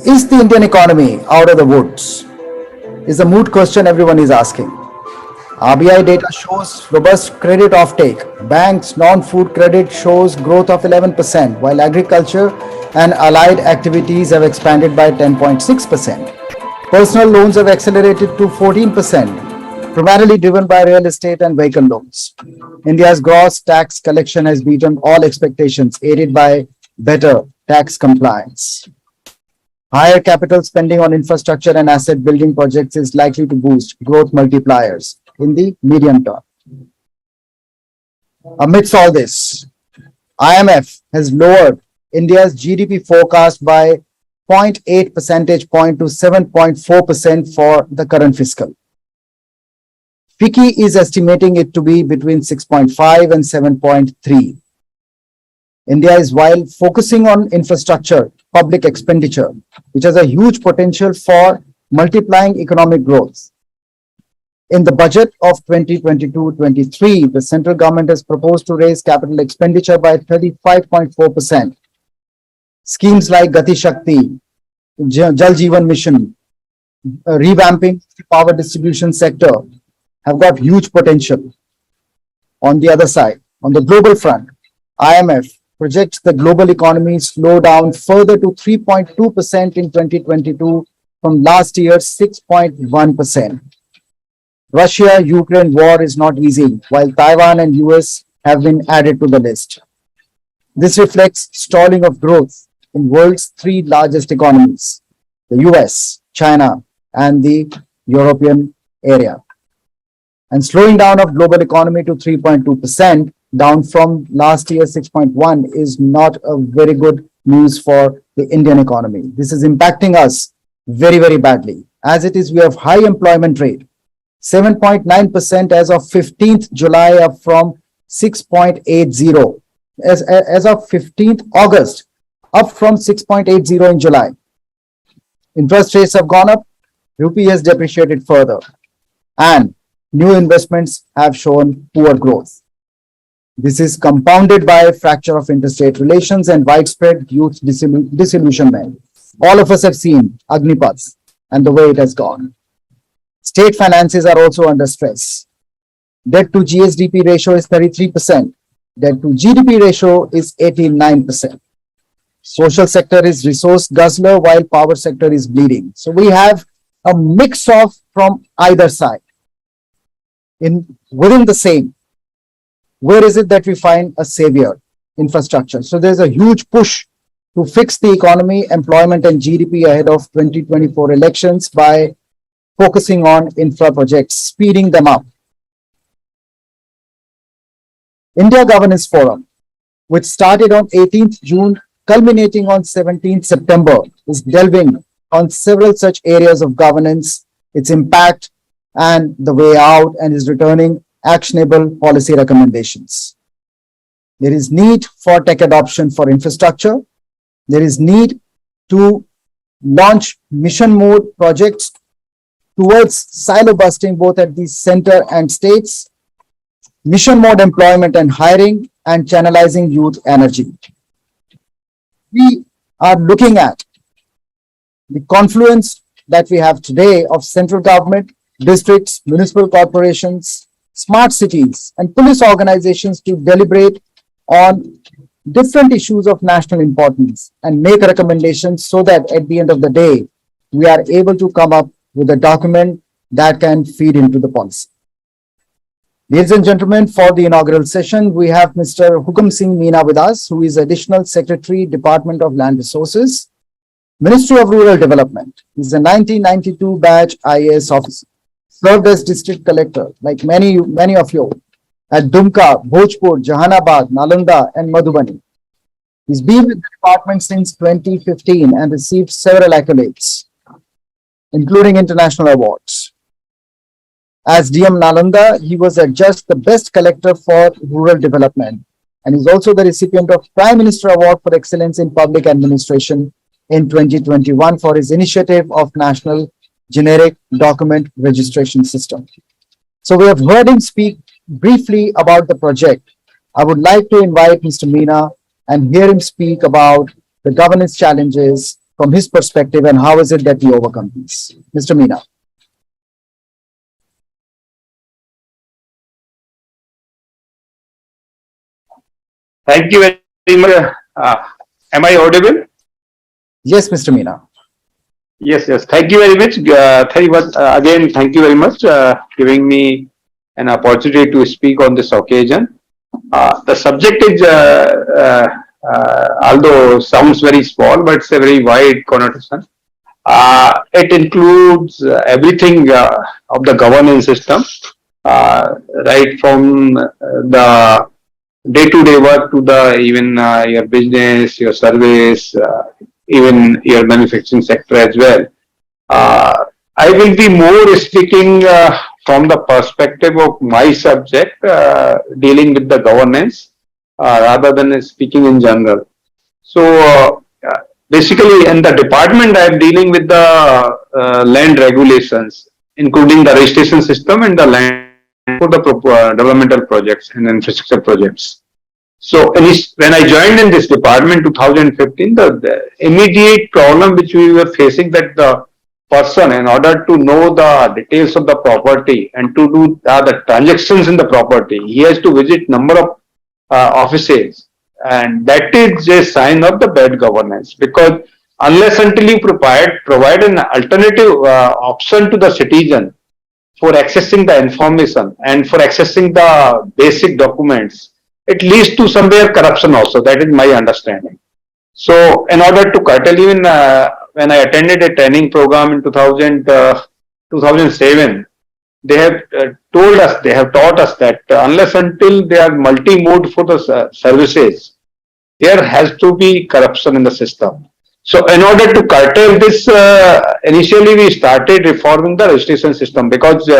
Is the Indian economy out of the woods? Is the moot question everyone is asking. RBI data shows robust credit offtake. Banks non-food credit shows growth of 11%, while agriculture and allied activities have expanded by 10.6%. Personal loans have accelerated to 14%, primarily driven by real estate and vehicle loans. India's gross tax collection has beaten all expectations, aided by better tax compliance. Higher capital spending on infrastructure and asset building projects is likely to boost growth multipliers in the medium term. Amidst all this, IMF has lowered India's GDP forecast by 0.8 percentage point to 7.4% for the current fiscal. FICCI is estimating it to be between 6.5 and 7.3. India is, while focusing on infrastructure, public expenditure, which has a huge potential for multiplying economic growth. In the budget of 2022-23, the central government has proposed to raise capital expenditure by 35.4%. Schemes like Gati Shakti, Jal Jeevan Mission, revamping the power distribution sector have got huge potential. On the other side, on the global front, IMF projects the global economy slow down further to 3.2% in 2022 from last year's 6.1%. Russia-Ukraine war is not easy, while Taiwan and US have been added to the list. This reflects stalling of growth in world's three largest economies, the US, China, and the European area. And slowing down of global economy to 3.2%, down from last year's 6.1, is not a very good news for the Indian economy. This is impacting us very, very badly. As it is, we have high employment rate, 7.9% as of 15th July, up from 6.80. As of 15th August, up from 6.80 in July. Interest rates have gone up, rupee has depreciated further, and new investments have shown poor growth. This is compounded by a fracture of interstate relations and widespread youth disillusionment. All of us have seen Agnipath and the way it has gone. State finances are also under stress. Debt to GSDP ratio is 33%. Debt to GDP ratio is 89%. Social sector is resource guzzler while power sector is bleeding. So we have a mix of from either side. Within the same, where is it that we find a savior? Infrastructure. So there's a huge push to fix the economy, employment and GDP ahead of 2024 elections by focusing on infra projects, speeding them up. India Governance Forum, which started on 18th June, culminating on 17th September, is delving on several such areas of governance, its impact and the way out, and is returning actionable policy recommendations. There is need for tech adoption for infrastructure. There is need to launch mission mode projects towards silo busting both at the center and states, mission mode employment and hiring, and channelizing youth energy. We are looking at the confluence that we have today of central government, districts, municipal corporations, smart cities, and police organizations to deliberate on different issues of national importance and make recommendations so that at the end of the day, we are able to come up with a document that can feed into the policy. Ladies and gentlemen, for the inaugural session, we have Mr. Hukam Singh Meena with us, who is Additional Secretary, Department of Land Resources, Ministry of Rural Development. He's a 1992 batch IAS officer, served as district collector, like many of you, at Dumka, Bhojpur, Jahanabad, Nalanda, and Madhubani. He's been with the department since 2015 and received several accolades, including international awards. As DM Nalanda, he was adjudged the best collector for rural development, and is also the recipient of Prime Minister Award for Excellence in Public Administration in 2021 for his initiative of National Generic Document Registration System. So we have heard him speak briefly about the project. I would like to invite Mr. Meena and hear him speak about the governance challenges from his perspective, and how is it that he overcome these? Mr. Meena. Thank you very much. Am I audible? Yes, Mr. Meena. Yes. Thank you very much. Again, thank you very much giving me an opportunity to speak on this occasion. The subject is, although sounds very small, but it's a very wide connotation. It includes everything of the governance system, right from the day-to-day work to the even your business, your service, even your manufacturing sector as well. Uh, I will be more speaking from the perspective of my subject, dealing with the governance, rather than speaking in general. So, basically, in the department, I am dealing with the land regulations, including the registration system and the land for the developmental projects and infrastructure projects. So when I joined in this department 2015, the immediate problem which we were facing, that the person, in order to know the details of the property and to do the transactions in the property, he has to visit number of offices, and that is a sign of the bad governance, because unless until you provide an alternative option to the citizen for accessing the information and for accessing the basic documents, it leads to somewhere corruption also. That is my understanding. So, in order to curtail, even when I attended a training program in 2007, they have they have taught us that unless until they are multi-mode for the services, there has to be corruption in the system. So, in order to curtail this, initially we started reforming the registration system, because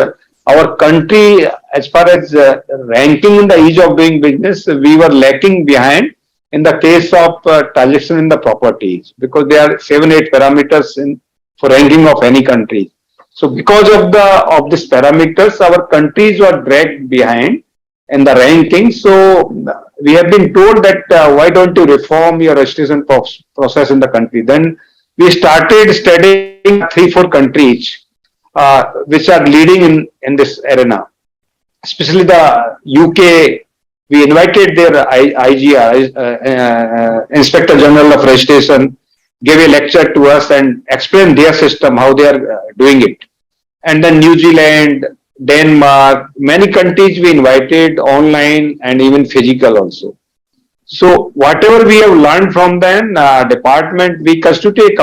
our country, as far as ranking in the ease of doing business, we were lacking behind in the case of transaction in the properties, because there are 7-8 parameters for ranking of any country. So, because of these parameters, our countries were dragged behind in the ranking. So, we have been told that why don't you reform your registration process in the country? Then we started studying 3-4 countries which are leading in this arena, especially the UK. We invited their IGR, Inspector General of Registration, gave a lecture to us and explained their system, how they are doing it. And then New Zealand, Denmark, many countries we invited online and even physical also. So whatever we have learned from them, department, we constitute a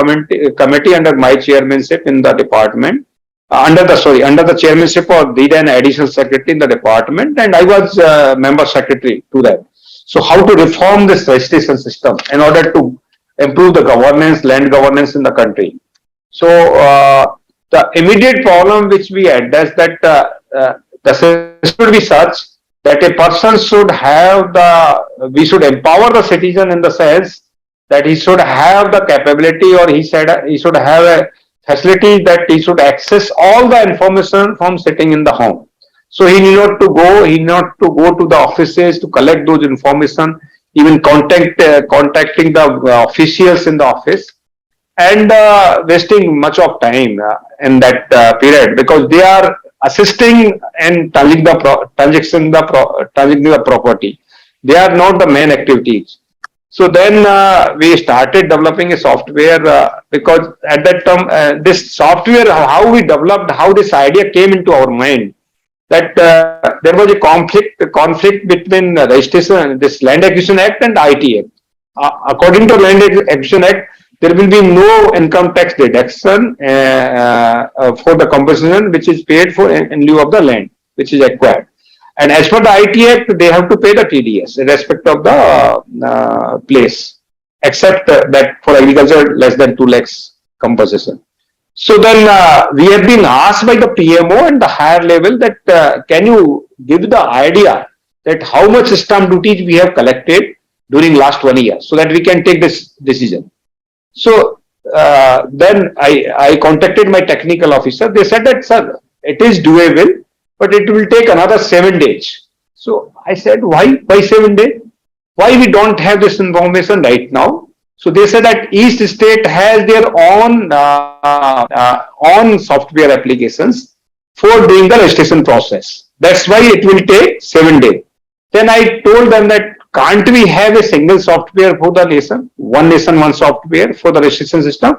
committee under my chairmanship in the department, under the chairmanship of lead and additional secretary in the department, and I was member secretary to that. So how to reform this registration system in order to improve the governance, land governance in the country. So the immediate problem which we address, that the system should be such that a person should have we should empower the citizen in the sense that he should have the capability, or he should have a facility that he should access all the information from sitting in the home. So he need not to go to the offices to collect those information, even contacting the officials in the office, and wasting much of time in that period, because they are assisting and transacting the property. They are not the main activities. So then we started developing a software, because at that time, this software, how we developed, how this idea came into our mind, that there was a conflict between registration, this Land Acquisition Act and IT Act. According to Land Acquisition Act, there will be no income tax deduction for the compensation which is paid for in lieu of the land which is acquired. And as per the IT Act, they have to pay the TDS in respect of the place, except that for agriculture less than 2 lakhs compensation. So then we have been asked by the PMO and the higher level that can you give the idea that how much stamp duties we have collected during last 1 year, so that we can take this decision. So then I contacted my technical officer. They said that, sir, it is doable, but it will take another 7 days. So I said, why 7 days? Why we don't have this information right now? So they say that each state has their own software applications for doing the registration process. That's why it will take 7 days. Then I told them that can't we have a single software for the nation, one software for the registration system,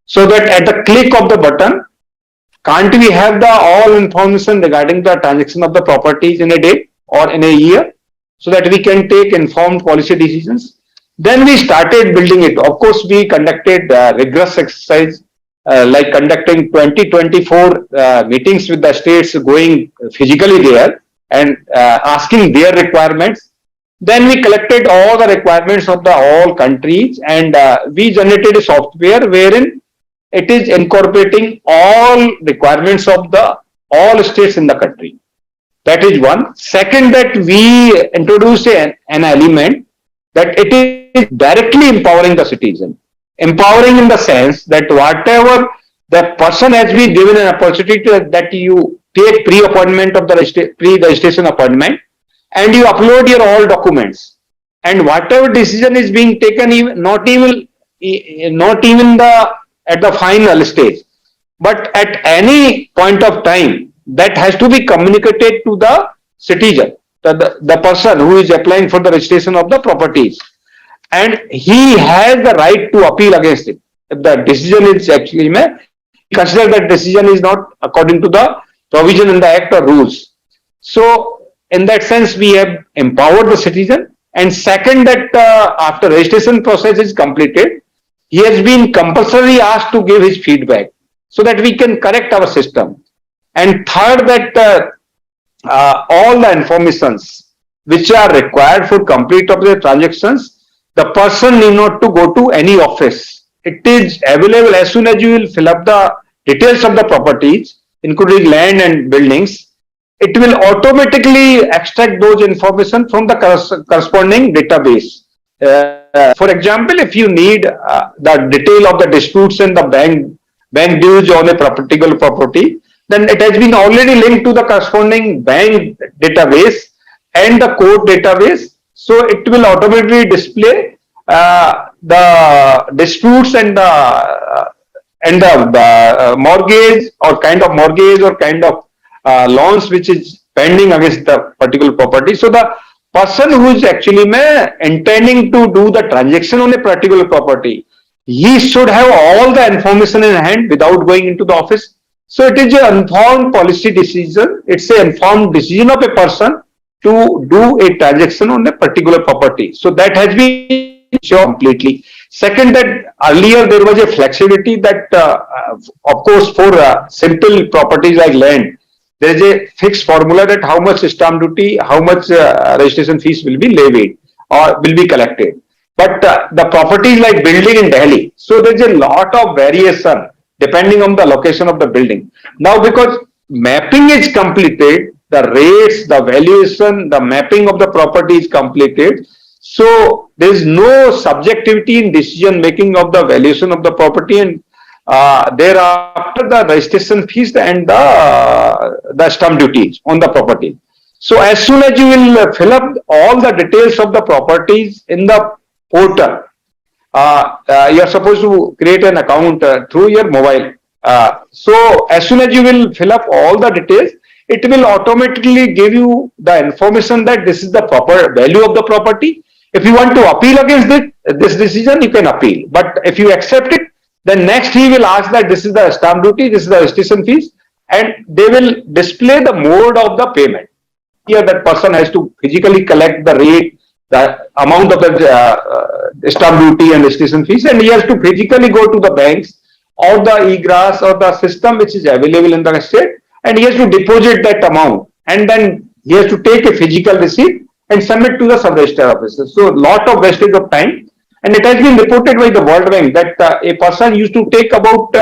so that at the click of the button, can't we have the all information regarding the transaction of the properties in a day or in a year, so that we can take informed policy decisions? Then we started building it. Of course, we conducted rigorous exercise, like conducting 2024 meetings with the states, going physically there and asking their requirements. Then we collected all the requirements of the all countries, and we generated a software wherein it is incorporating all requirements of the all states in the country. That is one. Second, that we introduced an element that it is directly empowering the citizen. Empowering in the sense that whatever the person has been given an opportunity that you take pre-appointment of the pre-registration appointment, and you upload your all documents, and whatever decision is being taken, not even the at the final stage, but at any point of time, that has to be communicated to the citizen, the person who is applying for the registration of the properties, and he has the right to appeal against it. If the decision is actually, consider that decision is not according to the provision in the act or rules. So in that sense, we have empowered the citizen. And second, that after registration process is completed, he has been compulsorily asked to give his feedback so that we can correct our system. And third, that all the informations which are required for complete of the transactions, the person need not to go to any office. It is available as soon as you will fill up the details of the properties, including land and buildings. It will automatically extract those information from the corresponding database. For example, if you need the detail of the disputes and the bank dues on a particular property, then it has been already linked to the corresponding bank database and the court database. So it will automatically display the disputes and the mortgage or kind of loans which is pending against the particular property. So the person who is actually intending to do the transaction on a particular property, he should have all the information in hand without going into the office. So it is an informed policy decision. It's an informed decision of a person to do a transaction on a particular property. So that has been shown completely. Second, that earlier there was a flexibility that, of course, for simple properties like land, there is a fixed formula that how much stamp duty, how much registration fees will be levied or will be collected. But the properties like building in Delhi, so there is a lot of variation depending on the location of the building. Now, because mapping is completed, the rates, the valuation, the mapping of the property is completed. So there is no subjectivity in decision making of the valuation of the property, and thereafter the registration fees and the stamp duties on the property. So as soon as you will fill up all the details of the properties in the portal, you are supposed to create an account through your mobile. So as soon as you will fill up all the details, it will automatically give you the information that this is the proper value of the property. If you want to appeal against this decision, you can appeal. But if you accept it, then next he will ask that this is the stamp duty, this is the registration fees, and they will display the mode of the payment. Here that person has to physically collect the rate, the amount of the stamp duty and registration fees, and he has to physically go to the banks or the e-grass or the system which is available in the state, and he has to deposit that amount, and then he has to take a physical receipt and submit to the sub-register officer. So lot of wastage of time, and it has been reported by the World Bank that a person used to take about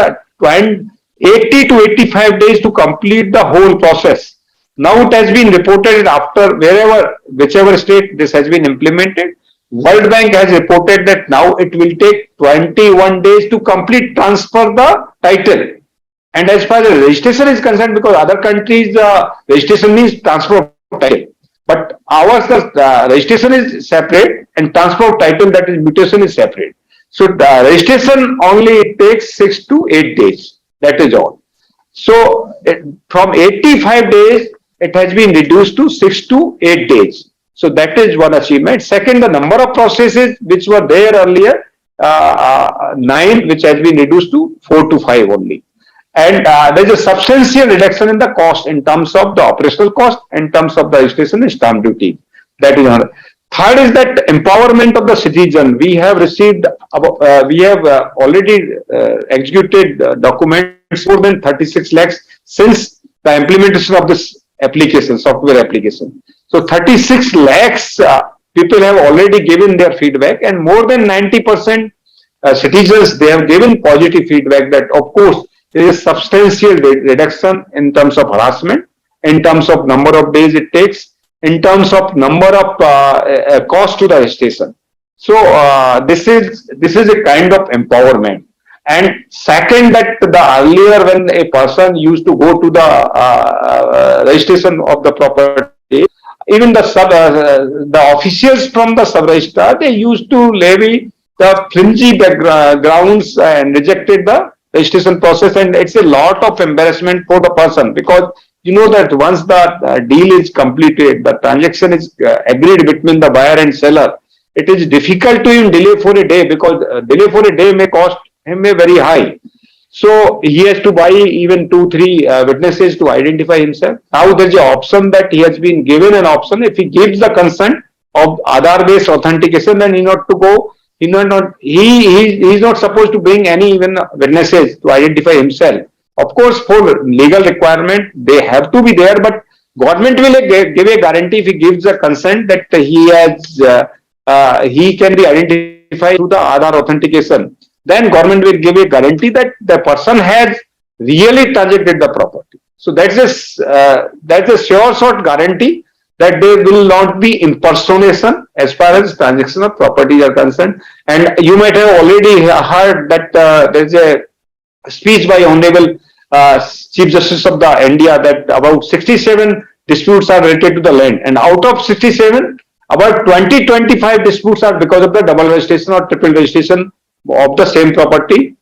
80 to 85 days to complete the whole process. Now it has been reported after whichever state this has been implemented, World Bank has reported that now it will take 21 days to complete transfer the title. And as far as registration is concerned, because other countries registration means transfer of title, but ours the registration is separate and transfer of title, that is mutation, is separate. So the registration only takes 6 to 8 days. That is all. So from 85 days, it has been reduced to 6 to 8 days. So that is one achievement. Second, the number of processes which were there earlier, nine, which has been reduced to 4 to 5 only. And there is a substantial reduction in the cost in terms of the operational cost, in terms of the registration and stamp duty. That is another. Third is that empowerment of the citizen. We have received, we have already executed documents more than 36 lakhs since the implementation of this application, software application. So 36 lakhs people have already given their feedback, and more than 90% citizens, they have given positive feedback that of course there is substantial reduction in terms of harassment, in terms of number of days it takes, in terms of number of cost to the registration. So this is a kind of empowerment. And second, that the earlier when a person used to go to the registration of the property, even the officials from the sub registrar, they used to levy the flimsy grounds and rejected the registration process, and it's a lot of embarrassment for the person, because you know that once the deal is completed, the transaction is agreed between the buyer and seller, it is difficult to even delay for a day, because delay for a day may cost him a very high. So he has to buy even 2, 3 witnesses to identify himself. Now there is an option that he has been given an option. If he gives the consent of Aadhaar-based authentication, then he not to go. He is not supposed to bring any even witnesses to identify himself. Of course, for legal requirement, they have to be there, but government will give a guarantee if he gives a consent that he can be identified through the Aadhaar authentication. Then government will give a guarantee that the person has really transacted the property. So that's a sure shot guarantee that there will not be impersonation as far as transaction of properties are concerned. And you might have already heard that there is a speech by Honorable Chief Justice of the India that about 67 disputes are related to the land, and out of 67, about 20-25 disputes are because of the double registration or triple registration of the same property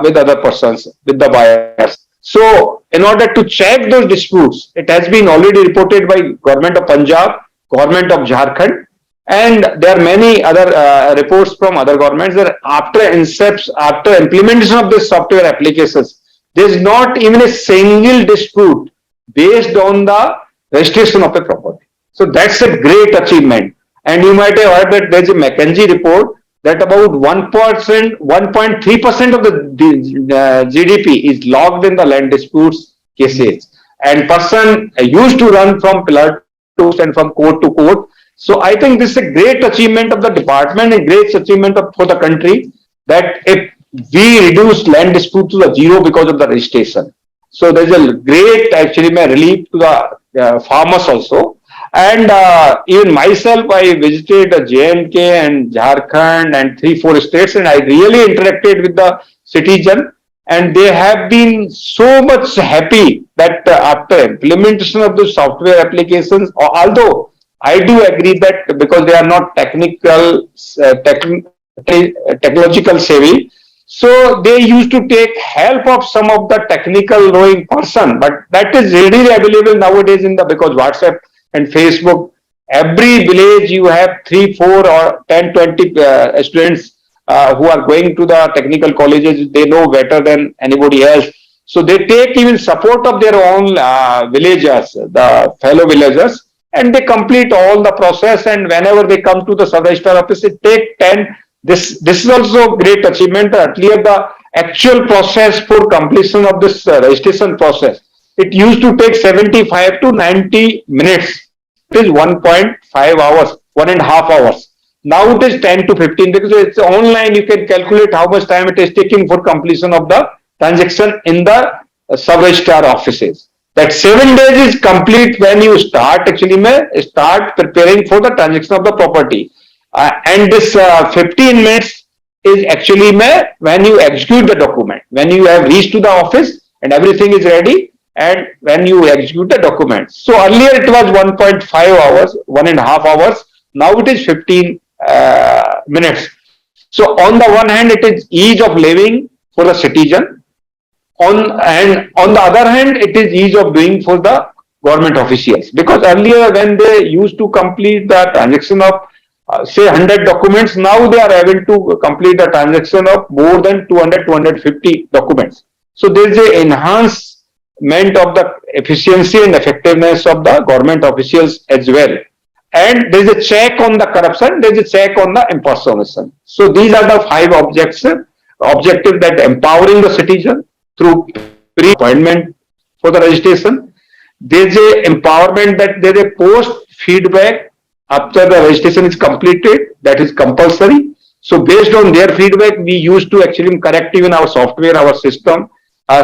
with other persons, with the buyers. So in order to check those disputes, it has been already reported by Government of Punjab, Government of Jharkhand, and there are many other reports from other governments that after implementation of this software applications, there is not even a single dispute based on the registration of a property. So that's a great achievement. And you might have heard that there is a McKinsey report that about 1%, 1.3% of the GDP is logged in the land disputes cases. And person used to run from pillar to post and from court to court. So I think this is a great achievement of the department and great achievement for the country, that if we reduce land dispute to the zero because of the registration. So there's a great actually relief to the farmers also. And even myself, I visited J&K and Jharkhand and 3-4 states, and I really interacted with the citizen, and they have been so much happy that after implementation of the software applications, although I do agree that because they are not technological savvy, so they used to take help of some of the technical knowing person, but that is readily available nowadays because WhatsApp and Facebook, every village you have 3, 4 or 10, 20 students who are going to the technical colleges. They know better than anybody else. So they take even support of their own villagers, the fellow villagers, and they complete all the process. And whenever they come to the sub-registrar office, it take 10. This is also great achievement. Earlier, the actual process for completion of this registration process, it used to take 75 to 90 minutes. It is 1.5 hours, 1.5 hours. Now it is 10 to 15 because it's online. You can calculate how much time it is taking for completion of the transaction in the sub-registrar offices. That 7 days is complete when you start preparing for the transaction of the property. And this 15 minutes is actually when you execute the document, when you have reached to the office and everything is ready, and when you execute the document. So earlier it was 1.5 hours, 1.5 hours. Now it is 15 minutes. So on the one hand, it is ease of living for the citizen. On the other hand, it is ease of doing for the government officials, because earlier when they used to complete the transaction of say 100 documents, now they are able to complete the transaction of more than 200-250 documents. So there is an enhancement of the efficiency and effectiveness of the government officials as well. And there is a check on the corruption, there is a check on the impersonation. So these are the five objectives that empowering the citizen through pre-appointment for the registration. There is a empowerment that there is a post feedback after the registration is completed, that is compulsory. So based on their feedback, we used to actually correct even our software, our system.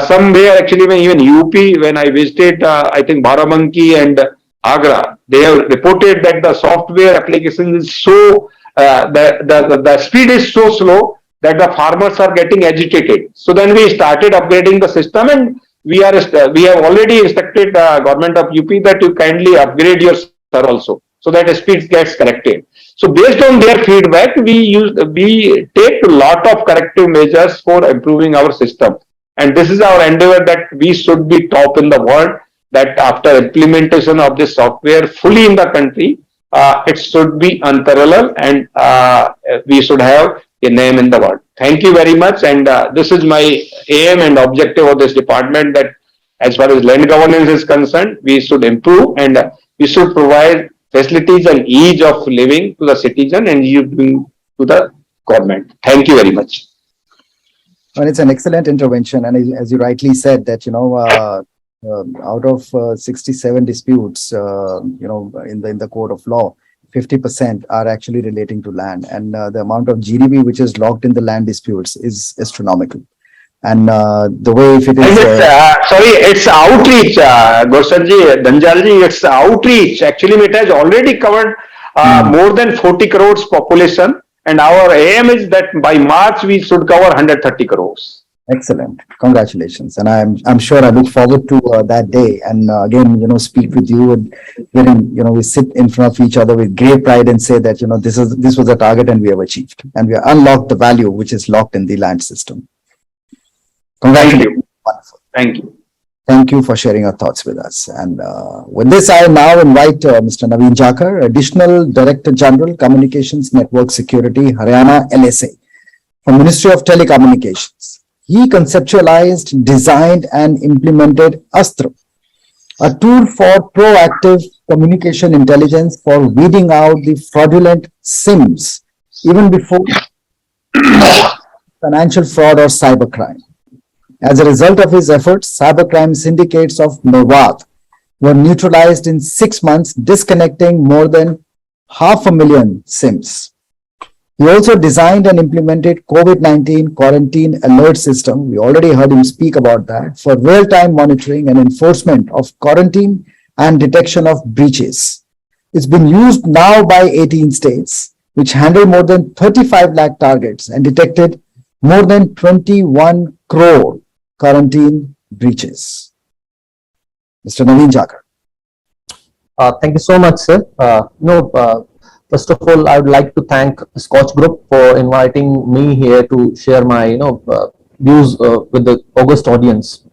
Somewhere actually when even UP, when I visited, I think Barabanki and Agra, they have reported that the software application is so, the speed is so slow that the farmers are getting agitated. So then we started upgrading the system, and we have already instructed the government of UP that you kindly upgrade your server also, so that the speed gets corrected. So based on their feedback, we take a lot of corrective measures for improving our system. And this is our endeavor that we should be top in the world, that after implementation of this software fully in the country, it should be unparalleled, and we should have a name in the world. Thank you very much. And this is my aim and objective of this department, that as far as land governance is concerned, we should improve, and we should provide facilities and ease of living to the citizen and ease of doing to the government. Thank you very much. Well, it's an excellent intervention, and as you rightly said, that out of 67 disputes, in the court of law, 50% are actually relating to land, and the amount of GDP which is locked in the land disputes is astronomical. And the way if it is, it's outreach, Gosarji, Dhanjalji, it's outreach. Actually, it has already covered more than 40 crores population. And our aim is that by March we should cover 130 crores. Excellent. Congratulations. And I'm sure I look forward to that day. And again, speak with you, and we sit in front of each other with great pride and say that, this was a target and we have achieved. And we have unlocked the value which is locked in the land system. Congratulations. Thank you. Wonderful. Thank you. Thank you for sharing your thoughts with us. And with this, I now invite Mr. Naveen Jakar, Additional Director General, Communications Network Security, Haryana LSA, from Ministry of Telecommunications. He conceptualized, designed, and implemented Astra, a tool for proactive communication intelligence for weeding out the fraudulent SIMs, even before financial fraud or cybercrime. As a result of his efforts, cybercrime syndicates of Mewat were neutralized in 6 months, disconnecting more than 500,000 SIMs. He also designed and implemented COVID-19 quarantine alert system. We already heard him speak about that, for real-time monitoring and enforcement of quarantine and detection of breaches. It's been used now by 18 states, which handle more than 35 lakh targets and detected more than 21 crore quarantine breaches. Mr. Naveen Jakar. Thank you so much, sir. First of all, I would like to thank the Scotch Group for inviting me here to share my, views with the august audience.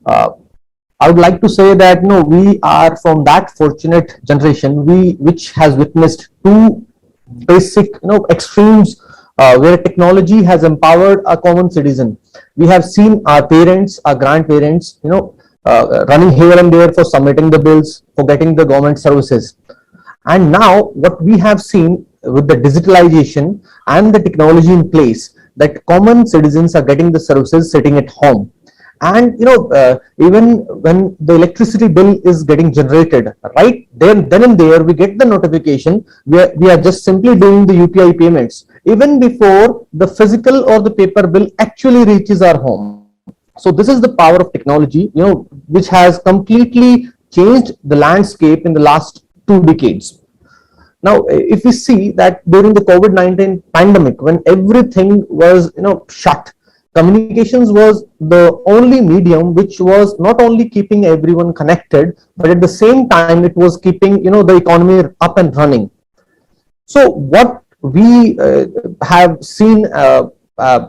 I would like to say that, we are from that fortunate generation, which has witnessed two basic, extremes where technology has empowered a common citizen. We have seen our parents, our grandparents, running here and there for submitting the bills, for getting the government services. And now what we have seen with the digitalization and the technology in place, that common citizens are getting the services sitting at home. And even when the electricity bill is getting generated, right then and there, we get the notification. We are just simply doing the UPI payments even before the physical or the paper bill actually reaches our home. So this is the power of technology, which has completely changed the landscape in the last 2 decades. Now, if we see that during the COVID-19 pandemic, when everything was shut, communications was the only medium which was not only keeping everyone connected, but at the same time it was keeping the economy up and running. So what we have seen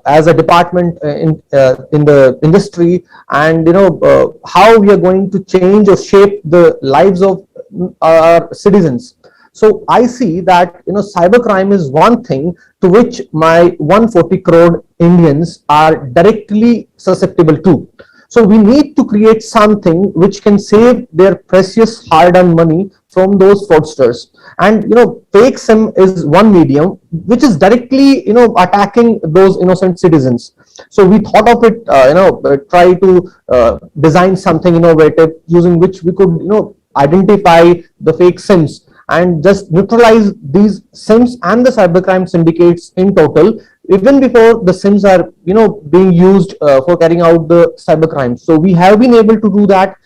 as a department in the industry, and how we are going to change or shape the lives of our citizens. So I see that cybercrime is one thing to which my 140 crore Indians are directly susceptible to. So we need to create something which can save their precious hard-earned money from those fraudsters. And fake SIM is one medium which is directly attacking those innocent citizens. So we thought of it, try to design something innovative using which we could identify the fake SIMs and just neutralize these SIMs and the cybercrime syndicates in total, even before the SIMs are being used for carrying out the cybercrime. So we have been able to do that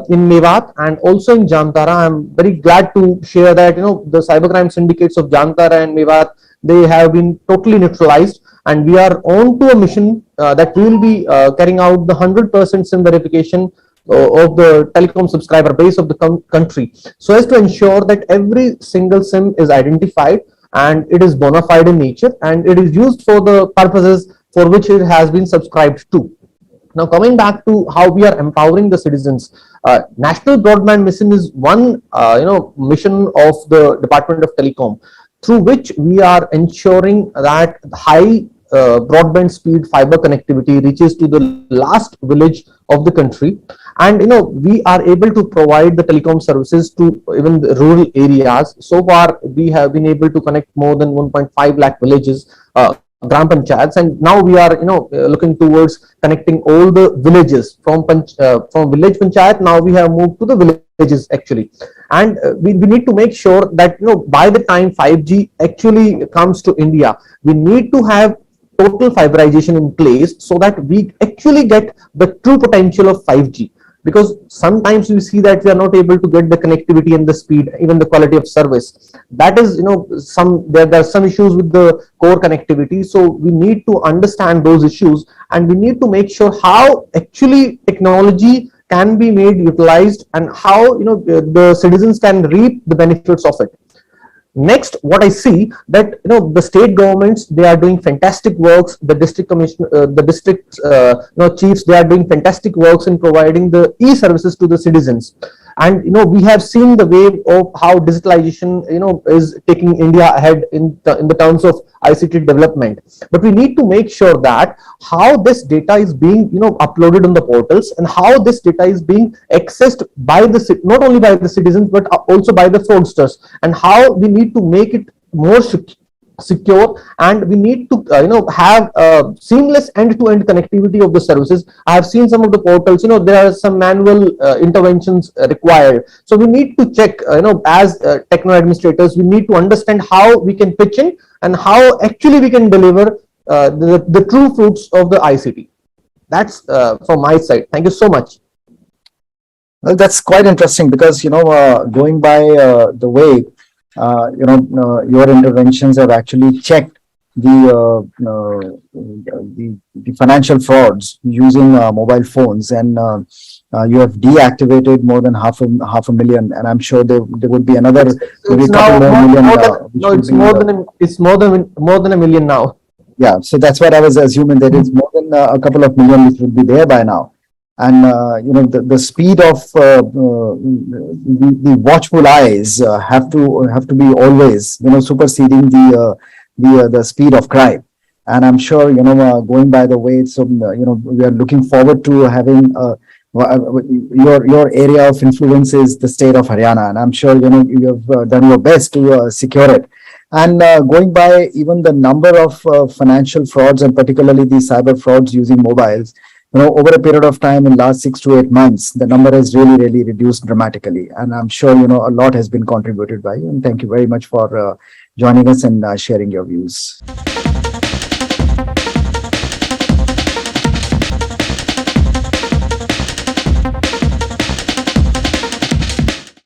in Mewat and also in Jamtara. I'm very glad to share that the cybercrime syndicates of Jamtara and Mewat, they have been totally neutralized, and we are on to a mission that we will be carrying out the 100% SIM verification of the telecom subscriber base of the country, so as to ensure that every single SIM is identified and it is bona fide in nature and it is used for the purposes for which it has been subscribed to. Now, coming back to how we are empowering the citizens, National Broadband Mission is one mission of the Department of Telecom, through which we are ensuring that high broadband speed fiber connectivity reaches to the last village of the country, and we are able to provide the telecom services to even the rural areas. So far we have been able to connect more than 1.5 lakh villages, gram panchayats, and now we are looking towards connecting all the villages from village panchayat. Now we have moved to the villages actually, and we need to make sure that by the time 5G actually comes to India, we need to have total fiberization in place so that we actually get the true potential of 5G. Because sometimes we see that we are not able to get the connectivity and the speed, even the quality of service. That is, there are some issues with the core connectivity. So we need to understand those issues, and we need to make sure how actually technology can be made utilized and how the citizens can reap the benefits of it. Next, what I see that the state governments, they are doing fantastic works. The district commission, the district chiefs, they are doing fantastic works in providing the e-services to the citizens. And we have seen the wave of how digitalization is taking India ahead in the terms of ICT development. But we need to make sure that how this data is being uploaded on the portals, and how this data is being accessed by the not only by the citizens but also by the fraudsters, and how we need to make it more secure, and we need to have seamless end-to-end connectivity of the services. I have seen some of the portals, there are some manual interventions required. So we need to check, as techno administrators, we need to understand how we can pitch in and how actually we can deliver the true fruits of the ICT. That's from my side. Thank you so much. Well, that's quite interesting because, going by the way, your interventions have actually checked the financial frauds using mobile phones, and you have deactivated more than half a million, and I'm sure there would be another maybe couple more million. It's more than a million now. Yeah, so that's what I was assuming, that it's more than a couple of million which would be there by now. And the speed of the watchful eyes have to be always superseding the speed of crime. And I'm sure going by the way, so we are looking forward to having your area of influence is the state of Haryana, and I'm sure you have done your best to secure it. And going by even the number of financial frauds, and particularly the cyber frauds using mobiles, over a period of time in last 6 to 8 months, the number has really reduced dramatically. And I'm sure, a lot has been contributed by you. And thank you very much for joining us and sharing your views.